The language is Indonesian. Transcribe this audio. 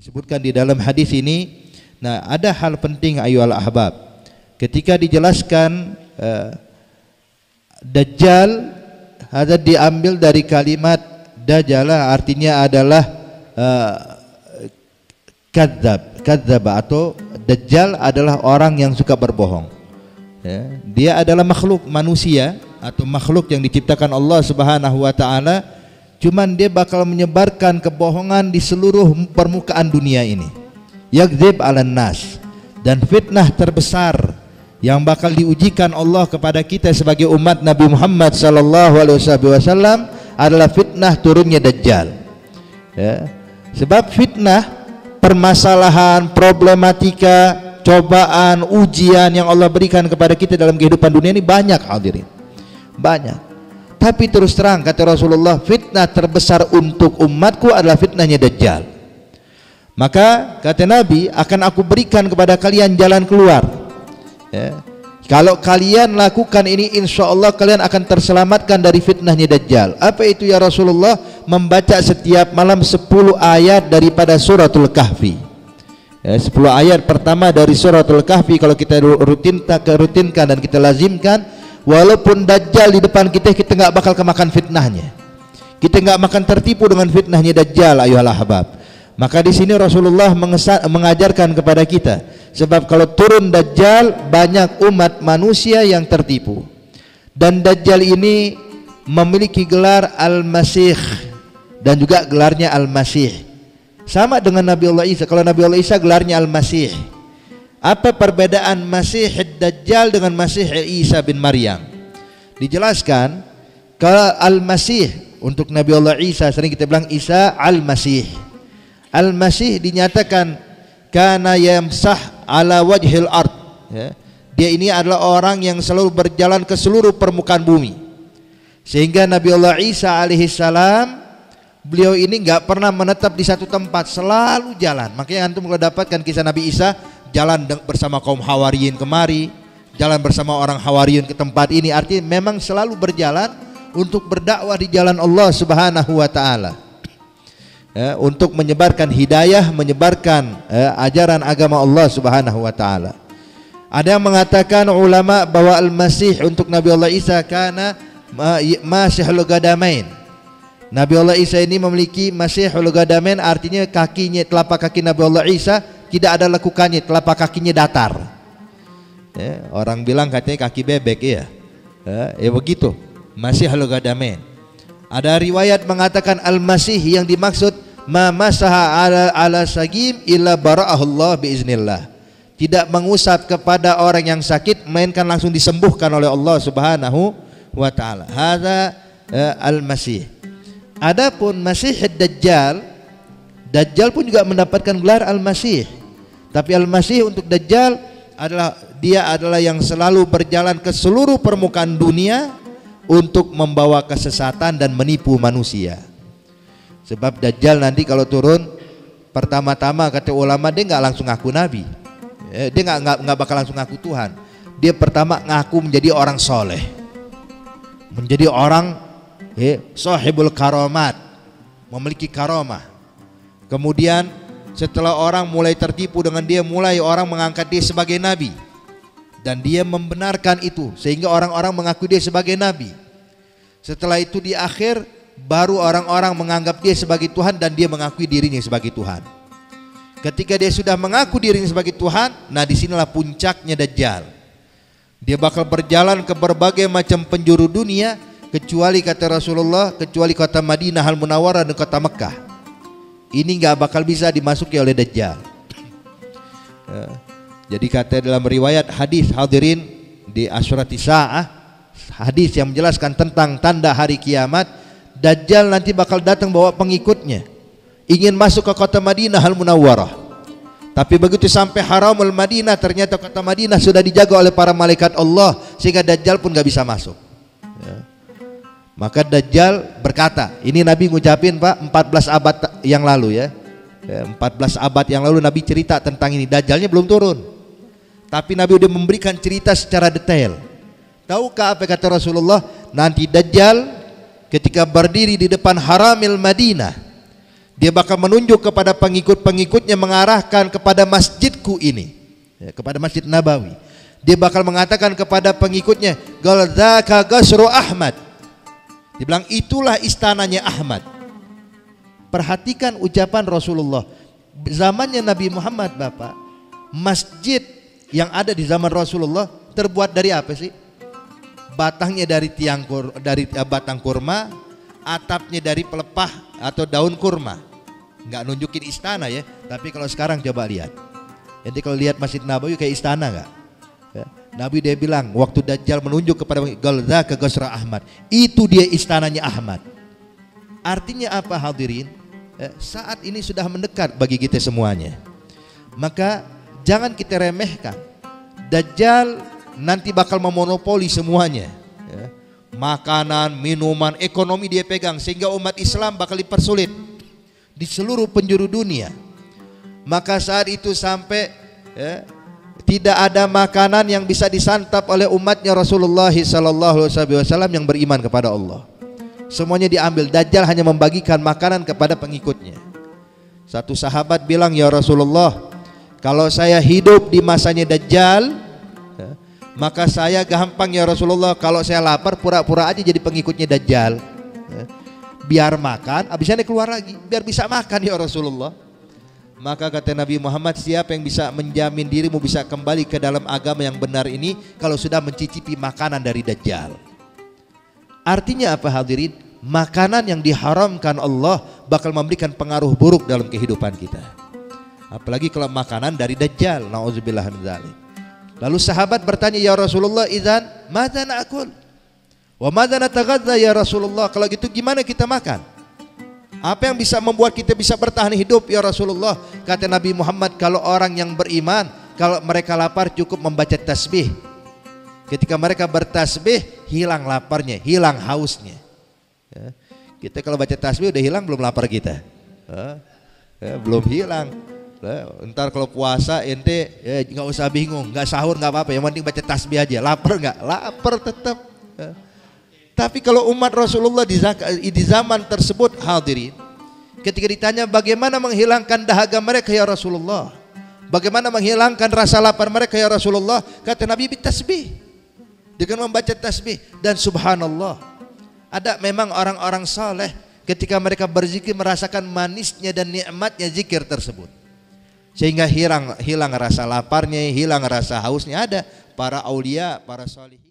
disebutkan di dalam hadis ini. Nah, ada hal penting ayyuhal ahbab. Ketika dijelaskan Dajjal, ada diambil dari kalimat dajjala, artinya adalah kadzdzab atau Dajjal adalah orang yang suka berbohong. Ya, dia adalah makhluk manusia atau makhluk yang diciptakan Allah Subhanahu wa taala, cuman dia bakal menyebarkan kebohongan di seluruh permukaan dunia ini. Yakdzib 'alan nas, dan fitnah terbesar yang bakal diujikan Allah kepada kita sebagai umat Nabi Muhammad sallallahu alaihi wasallam adalah fitnah turunnya Dajjal. Ya. Sebab fitnah, permasalahan, problematika, cobaan, ujian yang Allah berikan kepada kita dalam kehidupan dunia ini banyak, hadirin. Banyak. Tapi terus terang kata Rasulullah, fitnah terbesar untuk umatku adalah fitnahnya Dajjal. Maka kata Nabi, akan aku berikan kepada kalian jalan keluar. Ya. Kalau kalian lakukan ini, insya Allah kalian akan terselamatkan dari fitnahnya Dajjal. Apa itu ya Rasulullah? Membaca setiap malam 10 ayat daripada suratul Kahfi. Ya, 10 ayat pertama dari suratul Kahfi kalau kita rutinkan dan kita lazimkan, walaupun Dajjal di depan kita, kita nggak bakal kemakan fitnahnya. Kita nggak makan tertipu dengan fitnahnya Dajjal, ayyuhal ahbab. Maka di sini Rasulullah mengajarkan kepada kita, sebab kalau turun Dajjal banyak umat manusia yang tertipu. Dan Dajjal ini memiliki gelar Al-Masih dan juga gelarnya Al-Masih. Sama dengan Nabi Allah Isa. Kalau Nabi Allah Isa gelarnya Al-Masih. Apa perbedaan Masih Dajjal dengan Masih Isa bin Maryam? Dijelaskan, kalau Al-Masih untuk Nabi Allah Isa, sering kita bilang Isa Al-Masih. Al-Masih dinyatakan kana yamsah ala wajhil ard. Ya. Dia ini adalah orang yang selalu berjalan ke seluruh permukaan bumi. Sehingga Nabi Allah Isa alaihissalam, beliau ini nggak pernah menetap di satu tempat, selalu jalan. Makanya antum kalau dapatkan kisah Nabi Isa, jalan bersama kaum Hawariyin kemari, jalan bersama orang Hawariyin ke tempat ini. Artinya memang selalu berjalan untuk berdakwah di jalan Allah Subhanahu wa taala. Ya, untuk menyebarkan hidayah, menyebarkan ajaran agama Allah Subhanahu wa taala. Ada yang mengatakan ulama bahwa Al-Masih untuk Nabi Allah Isa kana Masihul Gadamain. Nabi Allah Isa ini memiliki Masihul Gadamain, artinya kakinya, telapak kaki Nabi Allah Isa tidak ada lekukannya, telapak kakinya datar. Ya, orang bilang katanya kaki bebek, ya. Ya begitu, Masihul Gadamain. Ada riwayat mengatakan Al-Masih yang dimaksud ma masaha ala sagim illa bara'ahullah biiznillah. Tidak mengusap kepada orang yang sakit melainkan langsung disembuhkan oleh Allah Subhanahu wa taala. Hadza Al-Masih. Adapun Masih Dajjal, Dajjal pun juga mendapatkan gelar Al-Masih. Tapi Al-Masih untuk Dajjal adalah yang selalu berjalan ke seluruh permukaan dunia untuk membawa kesesatan dan menipu manusia. Sebab Dajjal nanti kalau turun, pertama-tama kata ulama dia nggak langsung ngaku nabi, dia nggak bakal langsung ngaku Tuhan. Dia pertama ngaku menjadi orang soleh, menjadi orang sahibul karomat, memiliki karomah. Kemudian setelah orang mulai tertipu dengan dia, mulai orang mengangkat dia sebagai nabi, dan dia membenarkan itu sehingga orang-orang mengaku dia sebagai nabi. Setelah itu di akhir baru orang-orang menganggap dia sebagai Tuhan dan dia mengakui dirinya sebagai Tuhan. Ketika dia sudah mengaku dirinya sebagai Tuhan, nah disinilah puncaknya Dajjal. Dia bakal berjalan ke berbagai macam penjuru dunia, kecuali kata Rasulullah, kecuali kota Madinah Al-Munawwarah dan kota Mekah. Ini nggak bakal bisa dimasuki oleh Dajjal. Jadi kata dalam riwayat hadis, hadirin, di Asyrati Sa'ah, hadis yang menjelaskan tentang tanda hari kiamat, Dajjal nanti bakal datang bawa pengikutnya, ingin masuk ke kota Madinah Al-Munawwarah. Tapi begitu sampai Haramul Madinah, ternyata kota Madinah sudah dijaga oleh para malaikat Allah, sehingga Dajjal pun gak bisa masuk. Ya. Maka Dajjal berkata, ini Nabi ngucapin Pak 14 abad yang lalu, ya. 14 abad yang lalu Nabi cerita tentang ini. Dajjalnya belum turun, tapi Nabi udah memberikan cerita secara detail. Tahukah apa kata Rasulullah? Nanti Dajjal ketika berdiri di depan Haramil Madinah, Dia bakal menunjuk kepada pengikut-pengikutnya, mengarahkan kepada masjidku ini, ya, kepada Masjid Nabawi. Dia bakal mengatakan kepada pengikutnya, "Galdzaka Qasru Ahmad." Dia bilang itulah istananya Ahmad. Perhatikan ucapan Rasulullah. Zamannya Nabi Muhammad, Bapak, masjid yang ada di zaman Rasulullah terbuat dari apa sih? Batangnya dari batang kurma, atapnya dari pelepah atau daun kurma. Nggak nunjukin istana ya, tapi kalau sekarang coba lihat. Jadi kalau lihat Masjid Nabawi kayak istana nggak? Ya. Nabi dia bilang waktu Dajjal menunjuk kepada Galdzaka Qasru Ahmad, itu dia istananya Ahmad. Artinya apa hadirin? Saat ini sudah mendekat bagi kita semuanya. Maka jangan kita remehkan. Dajjal nanti bakal memonopoli semuanya, ya. Makanan, minuman, ekonomi dia pegang, sehingga umat Islam bakal dipersulit di seluruh penjuru dunia. Maka saat itu sampai, ya, tidak ada makanan yang bisa disantap oleh umatnya Rasulullah SAW yang beriman kepada Allah. Semuanya diambil. Dajjal hanya membagikan makanan kepada pengikutnya. Satu sahabat bilang, "Ya Rasulullah, kalau saya hidup di masanya Dajjal, maka saya gampang ya Rasulullah, kalau saya lapar pura-pura aja jadi pengikutnya Dajjal, biar makan, abisnya keluar lagi, biar bisa makan ya Rasulullah." Maka kata Nabi Muhammad, siapa yang bisa menjamin dirimu bisa kembali ke dalam agama yang benar ini kalau sudah mencicipi makanan dari Dajjal. Artinya apa hadirin? Makanan yang diharamkan Allah bakal memberikan pengaruh buruk dalam kehidupan kita, apalagi kalau makanan dari Dajjal. Nauzubillah min dzalik. Lalu sahabat bertanya, "Ya Rasulullah, idzan madza na'kul? Wa madza nataghadza ya Rasulullah?" Kalau gitu gimana kita makan? Apa yang bisa membuat kita bisa bertahan hidup ya Rasulullah? Kata Nabi Muhammad, kalau orang yang beriman, kalau mereka lapar cukup membaca tasbih. Ketika mereka bertasbih, hilang laparnya, hilang hausnya. Ya. Kita kalau baca tasbih udah hilang belum lapar kita? Belum hilang. Ntar kalau puasa ente nggak usah bingung, nggak sahur nggak apa-apa, yang penting baca tasbih aja. Lapar nggak? Lapar tetap. Tapi kalau umat Rasulullah di zaman tersebut hadirin, ketika ditanya bagaimana menghilangkan dahaga mereka ya Rasulullah, bagaimana menghilangkan rasa lapar mereka ya Rasulullah, kata Nabi bitasbih, dengan membaca tasbih. Dan subhanallah, ada memang orang-orang saleh ketika mereka berzikir merasakan manisnya dan nikmatnya zikir tersebut, sehingga hilang rasa laparnya, hilang rasa hausnya. Ada para aulia, para salih.